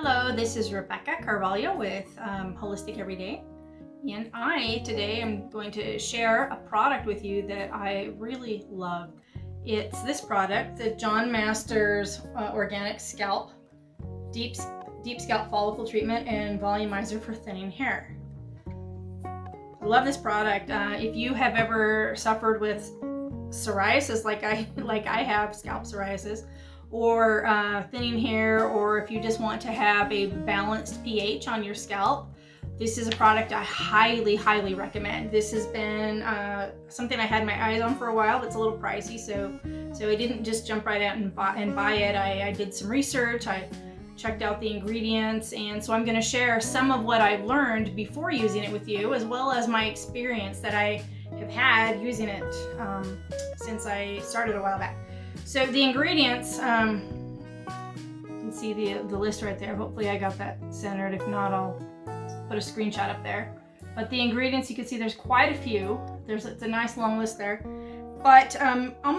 Hello, this is Rebecca Carvalho with Holistic Everyday, and today am going to share a product with you that I really love. It's this product, the John Masters Organic Scalp Deep Scalp Follicle Treatment and Volumizer for Thinning Hair. I love this product. If you have ever suffered with psoriasis like I have, scalp psoriasis, or thinning hair, or if you just want to have a balanced pH on your scalp, this is a product I highly recommend. This has been something I had my eyes on for a while. It's a little pricey, so I didn't just jump right out and buy it. I did some research, I checked out the ingredients, and so I'm going to share some of what I've learned before using it with you, as well as my experience that I have had using it since I started a while back. So the ingredients, you can see the list right there. Hopefully I got that centered. If not, I'll put a screenshot up there. But the ingredients, you can see there's quite a few. It's a nice long list there. But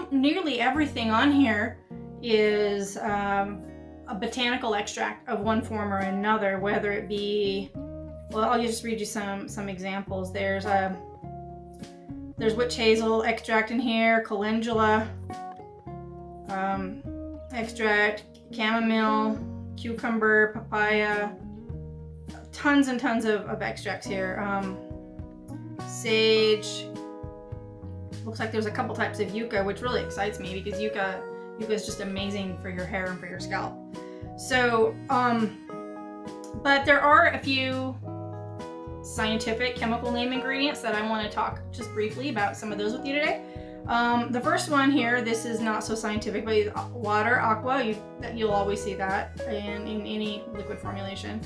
nearly everything on here is a botanical extract of one form or another, whether it be, well, I'll just read you some examples. There's witch hazel extract in here, calendula extract, chamomile, cucumber, papaya, tons and tons of extracts here. Sage, looks like there's a couple types of yucca, which really excites me because yucca is just amazing for your hair and for your scalp. So, but there are a few scientific chemical name ingredients that I want to talk just briefly about some of those with you today. The first one here, this is not so scientific, but water, aqua, you'll always see that in any liquid formulation.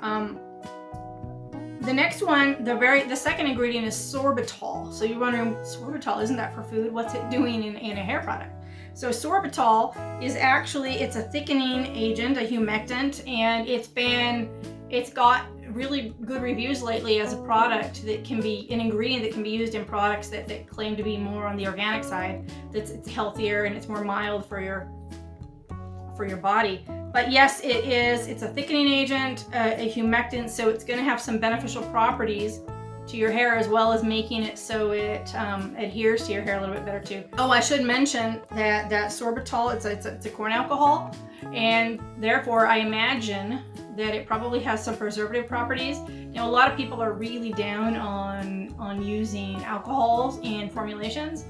The next one, the second ingredient is sorbitol. So you're wondering, sorbitol, isn't that for food? What's it doing in a hair product? So sorbitol is actually, it's a thickening agent, a humectant, and it's got really good reviews lately as a product that can be an ingredient that can be used in products that claim to be more on the organic side. It's healthier and it's more mild for your body. But yes, it's a thickening agent, a humectant, so it's going to have some beneficial properties to your hair, as well as making it so it adheres to your hair a little bit better too. Oh, I should mention that sorbitol, it's a corn alcohol, and therefore I imagine that it probably has some preservative properties. Now, a lot of people are really down on using alcohols in formulations,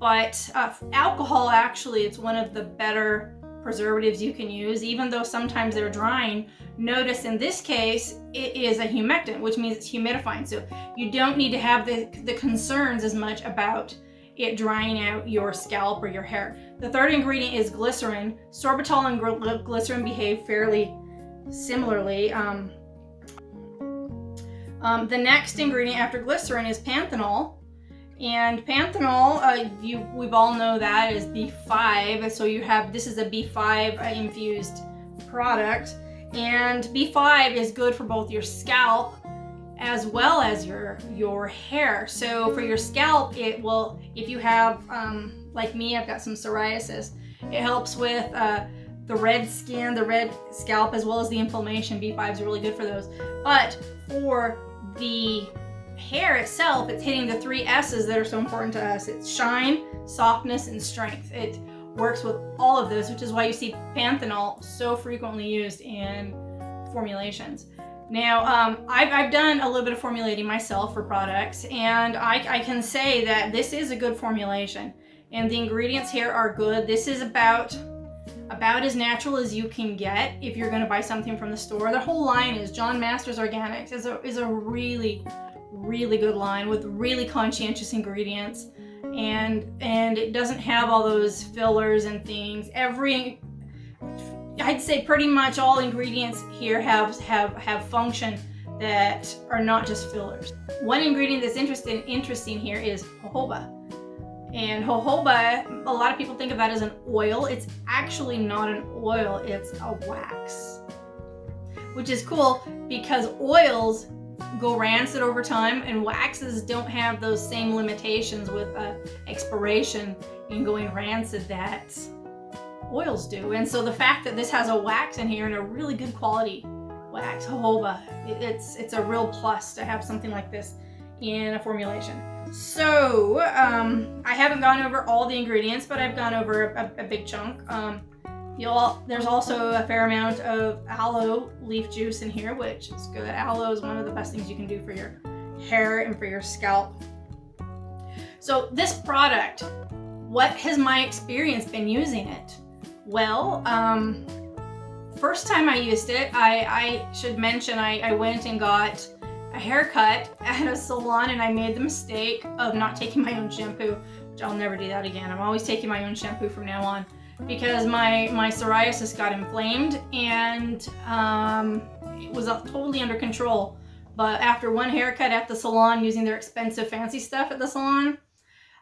but alcohol actually, it's one of the better preservatives you can use, even though sometimes they're drying. Notice in this case, it is a humectant, which means it's humidifying. So you don't need to have the concerns as much about it drying out your scalp or your hair. The third ingredient is glycerin. Sorbitol and glycerin behave fairly similarly. The next ingredient after glycerin is panthenol. And panthenol, we've all know that is B5. So this is a B5 infused product. And B5 is good for both your scalp as well as your hair. So for your scalp, it will, if you have, like me, I've got some psoriasis, it helps with the red skin, the red scalp, as well as the inflammation. B5 is really good for those. But for the hair itself, it's hitting the 3 S's that are so important to us. It's shine, softness, and strength. It works with all of those, which is why you see panthenol so frequently used in formulations. Now, I've done a little bit of formulating myself for products, and I can say that this is a good formulation, and the ingredients here are good. This is about as natural as you can get if you're going to buy something from the store. The whole line is John Masters Organics is a really good line with really conscientious ingredients, and it doesn't have all those fillers and things. I'd say pretty much all ingredients here have function that are not just fillers. One ingredient that's interesting here is jojoba. And jojoba, a lot of people think of that as an oil. It's actually not an oil, it's a wax. Which is cool because oils go rancid over time, and waxes don't have those same limitations with expiration and going rancid that oils do. And so the fact that this has a wax in here and a really good quality wax, jojoba. It's a real plus to have something like this in a formulation. So I haven't gone over all the ingredients, but I've gone over a big chunk. There's also a fair amount of aloe leaf juice in here, which is good. Aloe is one of the best things you can do for your hair and for your scalp. So this product, what has my experience been using it? Well, first time I used it, I should mention I went and got a haircut at a salon, and I made the mistake of not taking my own shampoo, which I'll never do that again. I'm always taking my own shampoo from now on, because my psoriasis got inflamed, and it was totally under control. But after one haircut at the salon using their expensive fancy stuff at the salon,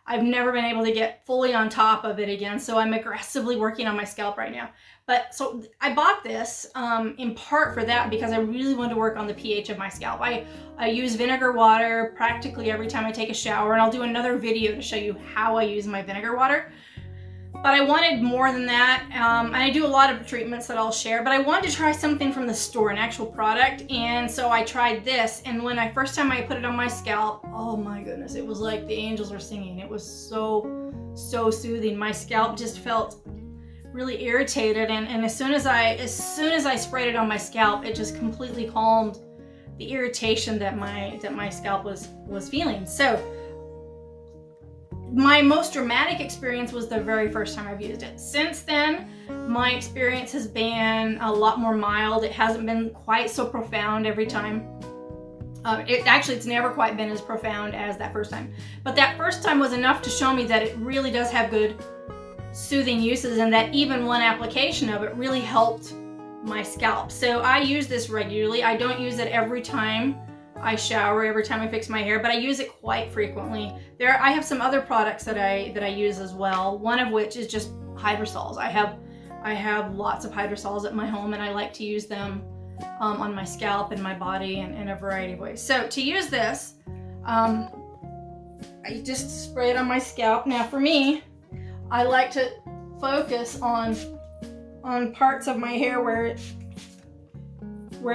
I've never been able to get fully on top of it again. So I'm aggressively working on my scalp right now. But so I bought this in part for that, because I really wanted to work on the pH of my scalp. I use vinegar water practically every time I take a shower, and I'll do another video to show you how I use my vinegar water. But I wanted more than that, and I do a lot of treatments that I'll share, but I wanted to try something from the store, an actual product, and so I tried this, and when first time I put it on my scalp, oh my goodness, it was like the angels were singing. It was so soothing. My scalp just felt really irritated, and as soon as I sprayed it on my scalp, it just completely calmed the irritation that my scalp was feeling. So my most dramatic experience was the very first time I've used it. Since then, my experience has been a lot more mild. It hasn't been quite so profound every time. It's never quite been as profound as that first time. But that first time was enough to show me that it really does have good soothing uses, and that even one application of it really helped my scalp. So I use this regularly. I don't use it every time I shower, every time I fix my hair, but I use it quite frequently. I have some other products that I use as well, one of which is just hydrosols. I have lots of hydrosols at my home, and I like to use them on my scalp and my body in a variety of ways. So to use this, I just spray it on my scalp. Now for me, I like to focus on parts of my hair where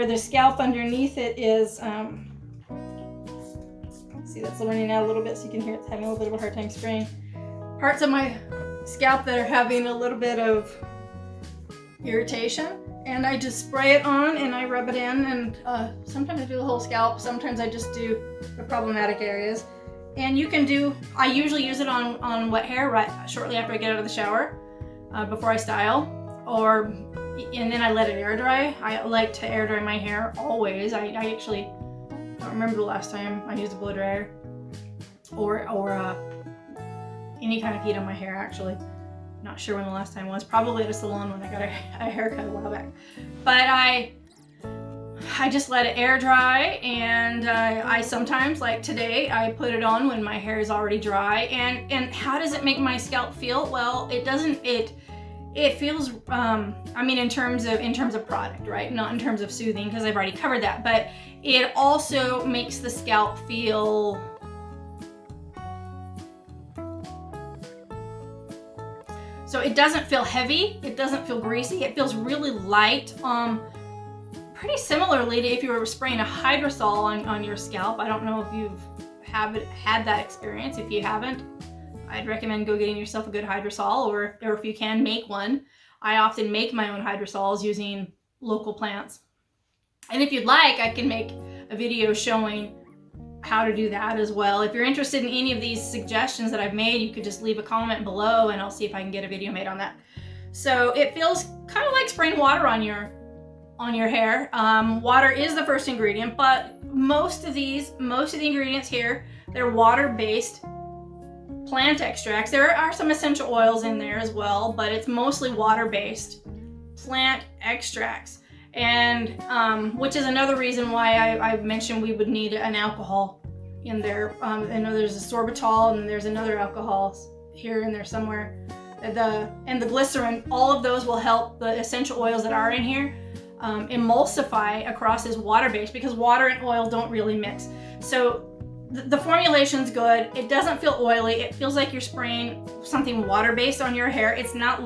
the scalp underneath it is, see, that's running out a little bit so you can hear it's having a little bit of a hard time spraying. Parts of my scalp that are having a little bit of irritation, and I just spray it on and I rub it in, and sometimes I do the whole scalp, sometimes I just do the problematic areas. And you can I usually use it on wet hair shortly after I get out of the shower, before I style, and then I let it air dry. I like to air dry my hair always. I actually don't remember the last time I used a blow dryer or any kind of heat on my hair, actually. Not sure when the last time was. Probably at a salon when I got a haircut a while back. But I just let it air dry, and I sometimes, like today, I put it on when my hair is already dry. And how does it make my scalp feel? Well, it doesn't. It feels, I mean, in terms of product, right? Not in terms of soothing, because I've already covered that, but it also makes the scalp feel, so it doesn't feel heavy, it doesn't feel greasy, it feels really light. Pretty similarly to if you were spraying a hydrosol on your scalp. I don't know if you've had that experience. If you haven't, I'd recommend go getting yourself a good hydrosol, or if you can, make one. I often make my own hydrosols using local plants. And if you'd like, I can make a video showing how to do that as well. If you're interested in any of these suggestions that I've made, you could just leave a comment below and I'll see if I can get a video made on that. So it feels kind of like spraying water on your hair. Water is the first ingredient, but most of the ingredients here, they're water-based plant extracts. There are some essential oils in there as well, but it's mostly water-based plant extracts. And which is another reason why I mentioned we would need an alcohol in there. I know there's a sorbitol and there's another alcohol here in there somewhere. And the glycerin, all of those will help the essential oils that are in here emulsify across as water-based, because water and oil don't really mix. So the formulation's good. It doesn't feel oily. It feels like you're spraying something water-based on your hair. It's not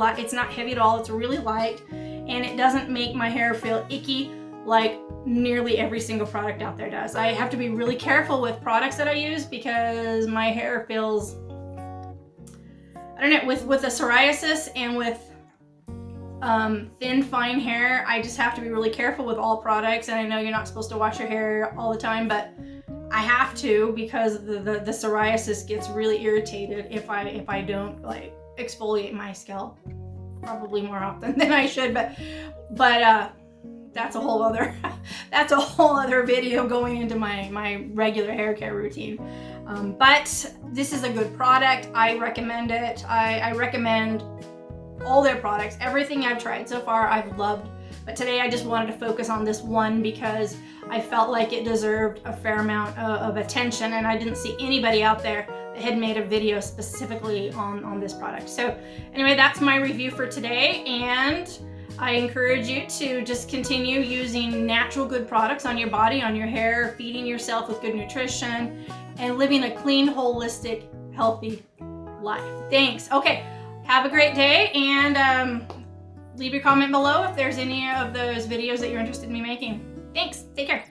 heavy at all. It's really light, and it doesn't make my hair feel icky like nearly every single product out there does. I have to be really careful with products that I use because my hair feels, I don't know, with the psoriasis and with thin, fine hair, I just have to be really careful with all products. And I know you're not supposed to wash your hair all the time, but I have to, because the psoriasis gets really irritated if I don't like exfoliate my scalp, probably more often than I should. But that's a whole other video going into my regular hair care routine. But this is a good product. I recommend it. I recommend all their products. Everything I've tried so far, I've loved. But today I just wanted to focus on this one because I felt like it deserved a fair amount of attention, and I didn't see anybody out there that had made a video specifically on this product. So anyway, that's my review for today, and I encourage you to just continue using natural good products on your body, on your hair, feeding yourself with good nutrition, and living a clean, holistic, healthy life. Thanks. Okay, have a great day, and leave your comment below if there's any of those videos that you're interested in me making. Thanks. Take care.